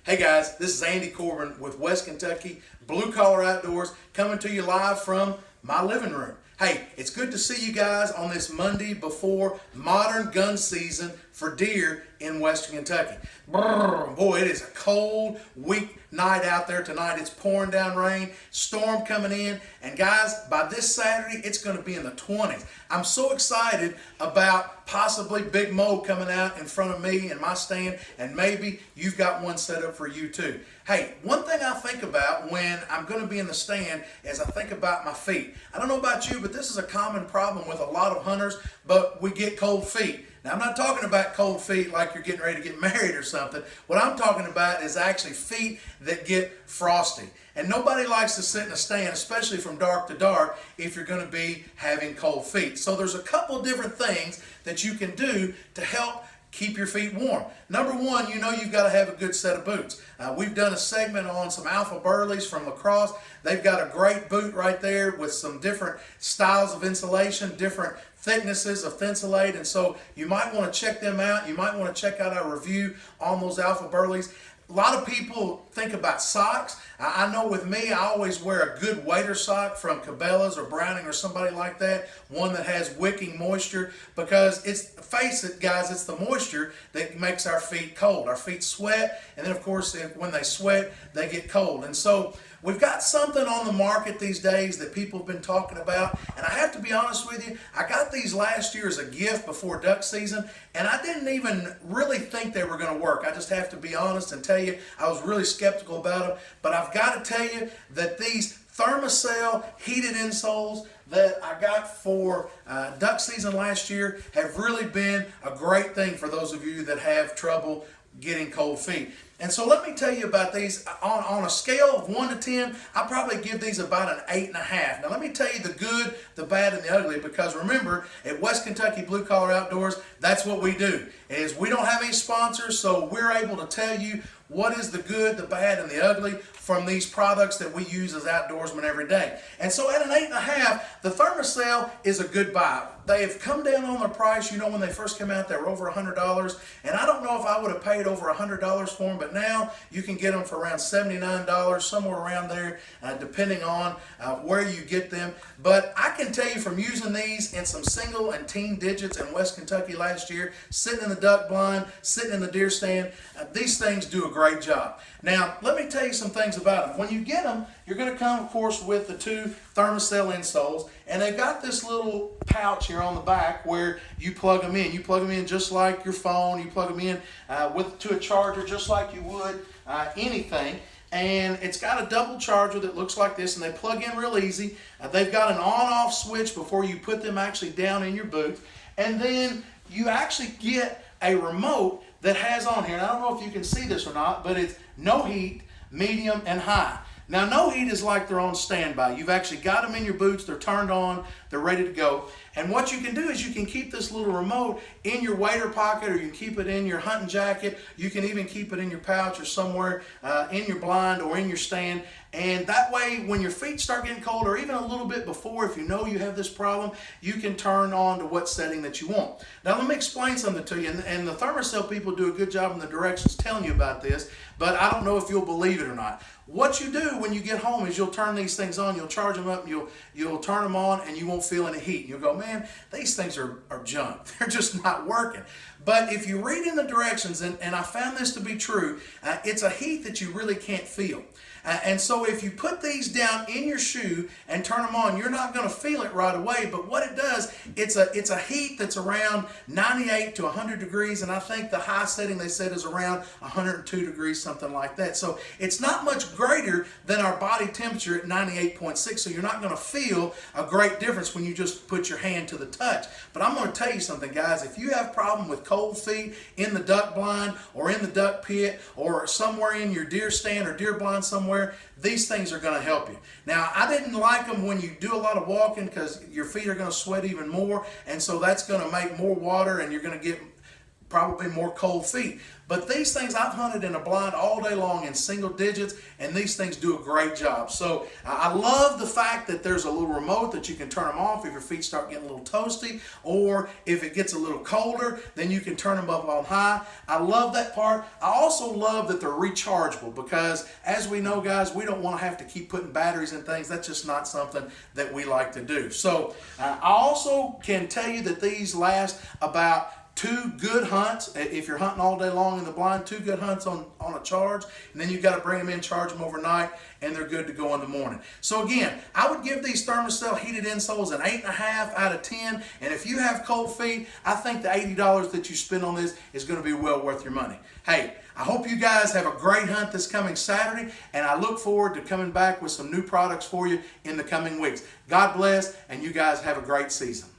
Hey guys, this is Andy Corbin with West Kentucky Blue Collar Outdoors coming to you live from my living room. Hey, it's good to see you guys on this Monday before modern gun season for deer in Western Kentucky. Brrr, boy, it is a cold, weak night out there tonight. It's pouring down rain, storm coming in, and guys, by this Saturday, it's going to be in the 20s. I'm so excited about possibly Big Mo coming out in front of me in my stand, and maybe you've got one set up for you too. Hey, one thing I think about when I'm going to be in the stand is I think about my feet. I don't know about you, but this is a common problem with a lot of hunters, but we get cold feet. Now, I'm not talking about cold feet like you're getting ready to get married or something. What I'm talking about is actually feet that get frosty. And nobody likes to sit in a stand, especially from dark to dark, if you're going to be having cold feet. So there's a couple different things that you can do to help keep your feet warm. Number one, you know you've got to have a good set of boots. We've done a segment on some Alpha Burleys from Lacrosse. They've got a great boot right there with some different styles of insulation, different thicknesses of Thermacell, and so you might want to check them out. You might want to check out our review on those Alpha Burleys. A lot of people think about socks. I know with me, I always wear a good wader sock from Cabela's or Browning or somebody like that, one that has wicking moisture, because face it guys, it's the moisture that makes our feet cold. Our feet sweat, and then of course when they sweat, they get cold. And so we've got something on the market these days that people have been talking about, and I have to be honest with you, I got these last year as a gift before duck season, and I didn't even really think they were going to work. I just have to be honest and tell you, I was really skeptical about them, but I've got to tell you that these Thermacell heated insoles that I got for duck season last year have really been a great thing for those of you that have trouble getting cold feet. And so let me tell you about these. On a scale of 1 to 10, I probably give these about an 8.5. Now let me tell you the good, the bad, and the ugly, because remember, at West Kentucky Blue Collar Outdoors, that's what we do. Is we don't have any sponsors, so we're able to tell you what is the good, the bad, and the ugly from these products that we use as outdoorsmen every day. And so at an 8.5, the Thermacell is a good buy. They have come down on their price. You know, when they first came out, they were over $100. And I don't know if I would have paid over $100 for them, but now you can get them for around $79, somewhere around there, depending on where you get them. But I can tell you from using these in some single and teen digits in West Kentucky last year, sitting in the duck blind, sitting in the deer stand, these things do a great job. Now, let me tell you some things about them. When you get them, you're going to come, of course, with the two Thermacell insoles, and they've got this little pouch here on the back where you plug them in. You plug them in just like your phone. You plug them in to a charger just like you would anything. And it's got a double charger that looks like this, and they plug in real easy. They've got an on-off switch before you put them actually down in your boot. And then you actually get a remote that has on here, and I don't know if you can see this or not, but it's no heat, medium, and high. Now, no heat is like they're on standby. You've actually got them in your boots, they're turned on, they're ready to go. And what you can do is you can keep this little remote in your wader pocket, or you can keep it in your hunting jacket. You can even keep it in your pouch or somewhere in your blind or in your stand. And that way, when your feet start getting cold, or even a little bit before, if you know you have this problem, you can turn on to what setting that you want. Now, let me explain something to you. And the Thermacell people do a good job in the directions telling you about this, but I don't know if you'll believe it or not. What you do when you get home is you'll turn these things on, you'll charge them up, and you'll turn them on, and you won't feel any heat. You'll go, man, these things are junk. They're just not working. But if you read in the directions, and I found this to be true, it's a heat that you really can't feel. And so if you put these down in your shoe and turn them on, you're not going to feel it right away. But what it does, it's a heat that's around 98 to 100 degrees. And I think the high setting they said is around 102 degrees, something like that. So it's not much greater than our body temperature at 98.6. So you're not going to feel a great difference when you just put your hand to the touch. But I'm going to tell you something, guys. If you have a problem with cold feet in the duck blind or in the duck pit or somewhere in your deer stand or deer blind somewhere, these things are going to help you. Now, I didn't like them when you do a lot of walking, because your feet are going to sweat even more, and so that's going to make more water, and you're going to get probably more cold feet. But these things, I've hunted in a blind all day long in single digits, and these things do a great job. So I love the fact that there's a little remote that you can turn them off if your feet start getting a little toasty, or if it gets a little colder, then you can turn them up on high. I love that part. I also love that they're rechargeable, because as we know, guys, we don't want to have to keep putting batteries in things. That's just not something that we like to do. So I also can tell you that these last about 2 good hunts. If you're hunting all day long in the blind, 2 good hunts on a charge, and then you've got to bring them in, charge them overnight, and they're good to go in the morning. So again, I would give these Thermacell heated insoles an 8.5 out of 10, and if you have cold feet, I think the $80 that you spend on this is going to be well worth your money. Hey, I hope you guys have a great hunt this coming Saturday, and I look forward to coming back with some new products for you in the coming weeks. God bless, and you guys have a great season.